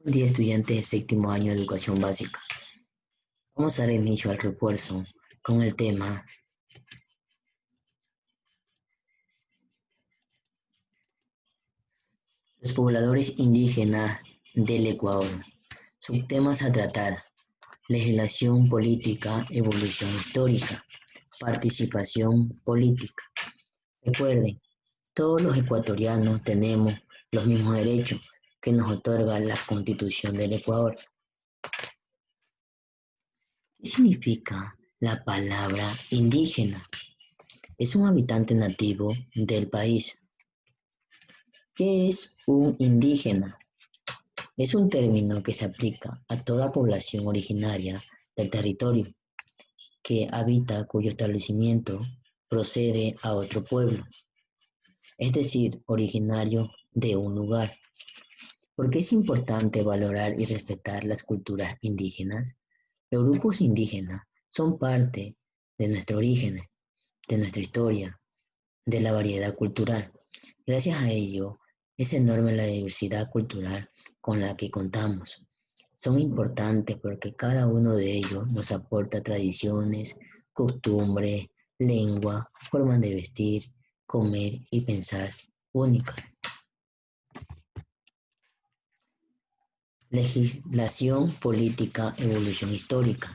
Buen día, estudiantes de séptimo año de educación básica. Vamos a dar inicio al refuerzo con el tema los pobladores indígenas del Ecuador. Subtemas a tratar: legislación política, evolución histórica, participación política. Recuerden, todos los ecuatorianos tenemos los mismos derechos que nos otorga la Constitución del Ecuador. ¿Qué significa la palabra indígena? Es un habitante nativo del país. ¿Qué es un indígena? Es un término que se aplica a toda población originaria del territorio que habita cuyo establecimiento procede a otro pueblo, es decir, originario de un lugar. ¿Por qué es importante valorar y respetar las culturas indígenas? Los grupos indígenas son parte de nuestro origen, de nuestra historia, de la variedad cultural. Gracias a ello, es enorme la diversidad cultural con la que contamos. Son importantes porque cada uno de ellos nos aporta tradiciones, costumbres, lengua, formas de vestir, comer y pensar únicas. Legislación política, evolución histórica.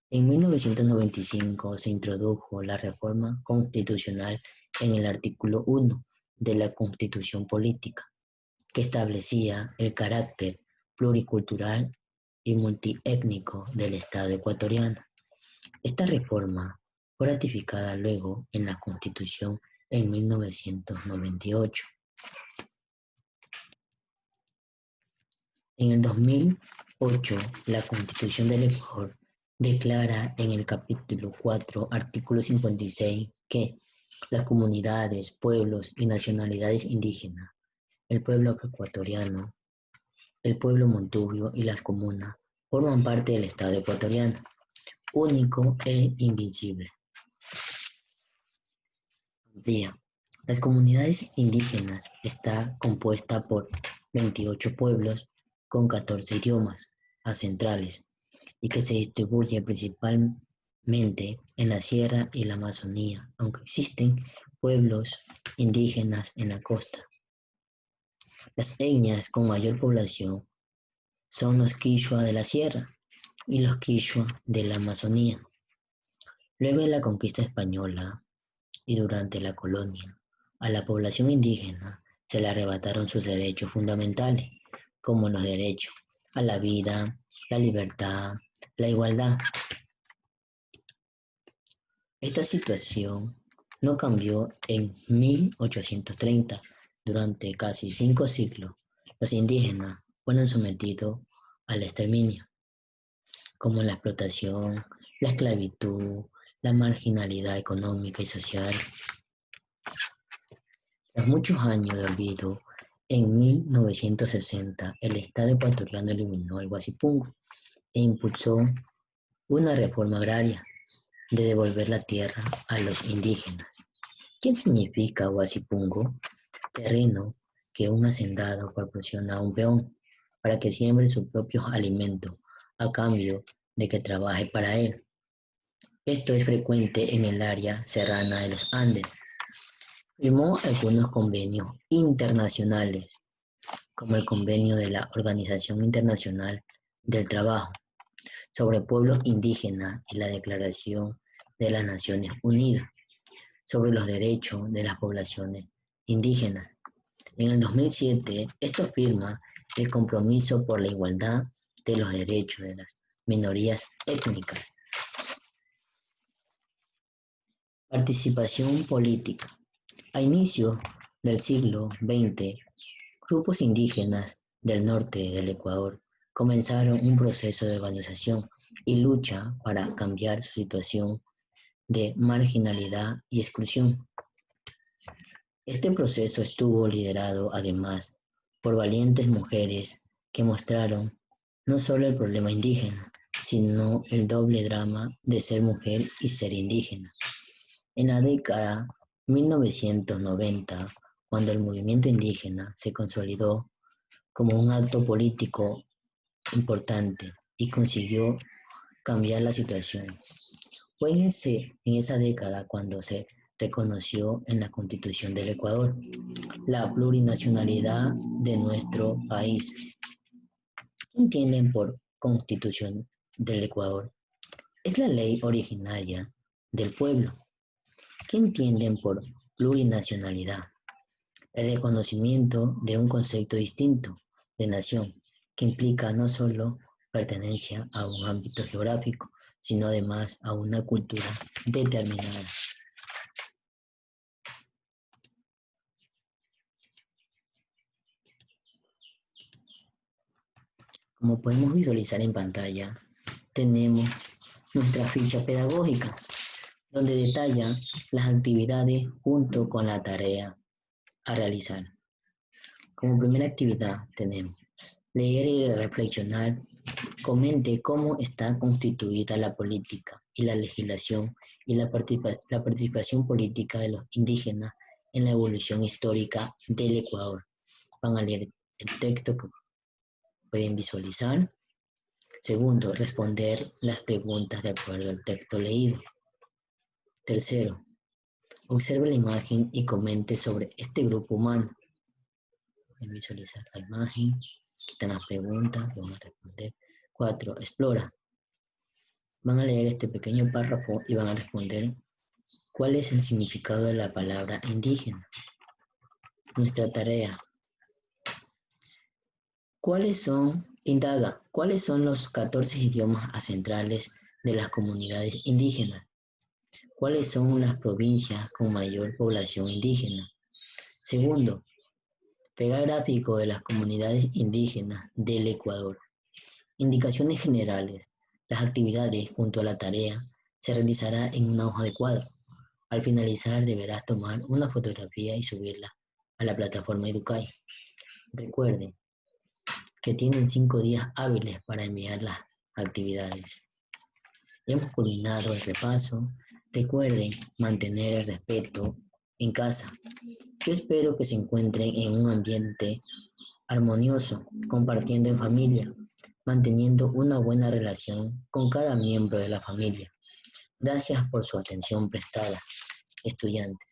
En 1995 se introdujo la reforma constitucional en el artículo 1 de la Constitución Política, que establecía el carácter pluricultural y multiétnico del Estado ecuatoriano. Esta reforma fue ratificada luego en la Constitución en 1998. En el 2008, la Constitución del Ecuador declara en el capítulo 4, artículo 56, que las comunidades, pueblos y nacionalidades indígenas, el pueblo ecuatoriano, el pueblo montubio y las comunas forman parte del Estado ecuatoriano, único e invincible. Amplía. Las comunidades indígenas está compuesta por 28 pueblos con 14 idiomas ancestrales y que se distribuye principalmente en la sierra y la Amazonía, aunque existen pueblos indígenas en la costa. Las etnias con mayor población son los quichua de la sierra y los quichua de la Amazonía. Luego de la conquista española y durante la colonia, a la población indígena se le arrebataron sus derechos fundamentales, como los derechos a la vida, la libertad, la igualdad. Esta situación no cambió en 1830. Durante casi 5 siglos, los indígenas fueron sometidos al exterminio, como la explotación, la esclavitud, la marginalidad económica y social. Tras muchos años de olvido, en 1960 el Estado ecuatoriano eliminó el Guasipungo e impulsó una reforma agraria de devolver la tierra a los indígenas. ¿Qué significa Guasipungo? Terreno que un hacendado proporciona a un peón para que siembre sus propios alimentos a cambio de que trabaje para él. Esto es frecuente en el área serrana de los Andes. Firmó algunos convenios internacionales, como el convenio de la Organización Internacional del Trabajo sobre pueblos indígenas y la Declaración de las Naciones Unidas sobre los derechos de las poblaciones indígenas. En el 2007, esto firma el compromiso por la igualdad de los derechos de las minorías étnicas. Participación política. A inicios del siglo XX, grupos indígenas del norte del Ecuador comenzaron un proceso de organización y lucha para cambiar su situación de marginalidad y exclusión. Este proceso estuvo liderado además por valientes mujeres que mostraron no solo el problema indígena, sino el doble drama de ser mujer y ser indígena. En la década 1990, cuando el movimiento indígena se consolidó, como un acto político importante y consiguió cambiar la situación. Fue en esa década cuando se reconoció en la Constitución del Ecuador la plurinacionalidad de nuestro país. ¿Qué entienden por Constitución del Ecuador? Es la ley originaria del pueblo. ¿Qué entienden por plurinacionalidad? El reconocimiento de un concepto distinto de nación, que implica no solo pertenencia a un ámbito geográfico, sino además a una cultura determinada. Como podemos visualizar en pantalla, tenemos nuestra ficha pedagógica, donde detalla las actividades junto con la tarea a realizar. Como primera actividad tenemos leer y reflexionar. Comente cómo está constituida la política y la legislación y la participación política de los indígenas en la evolución histórica del Ecuador. Van a leer el texto que pueden visualizar. Segundo, responder las preguntas de acuerdo al texto leído. Tercero, observe la imagen y comente sobre este grupo humano. Pueden visualizar la imagen, quitan las preguntas que van a responder. 4. Explora. Van a leer este pequeño párrafo y van a responder cuál es el significado de la palabra indígena. Nuestra tarea. Indaga, ¿cuáles son los 14 idiomas ancestrales de las comunidades indígenas? ¿Cuáles son las provincias con mayor población indígena? Segundo, pegar gráfico de las comunidades indígenas del Ecuador. Indicaciones generales. Las actividades junto a la tarea se realizará en una hoja de cuadro. Al finalizar deberás tomar una fotografía y subirla a la plataforma Educay. Recuerden que tienen 5 días hábiles para enviar las actividades. Hemos culminado el repaso. Recuerden mantener el respeto en casa. Yo espero que se encuentren en un ambiente armonioso, compartiendo en familia, manteniendo una buena relación con cada miembro de la familia. Gracias por su atención prestada, estudiantes.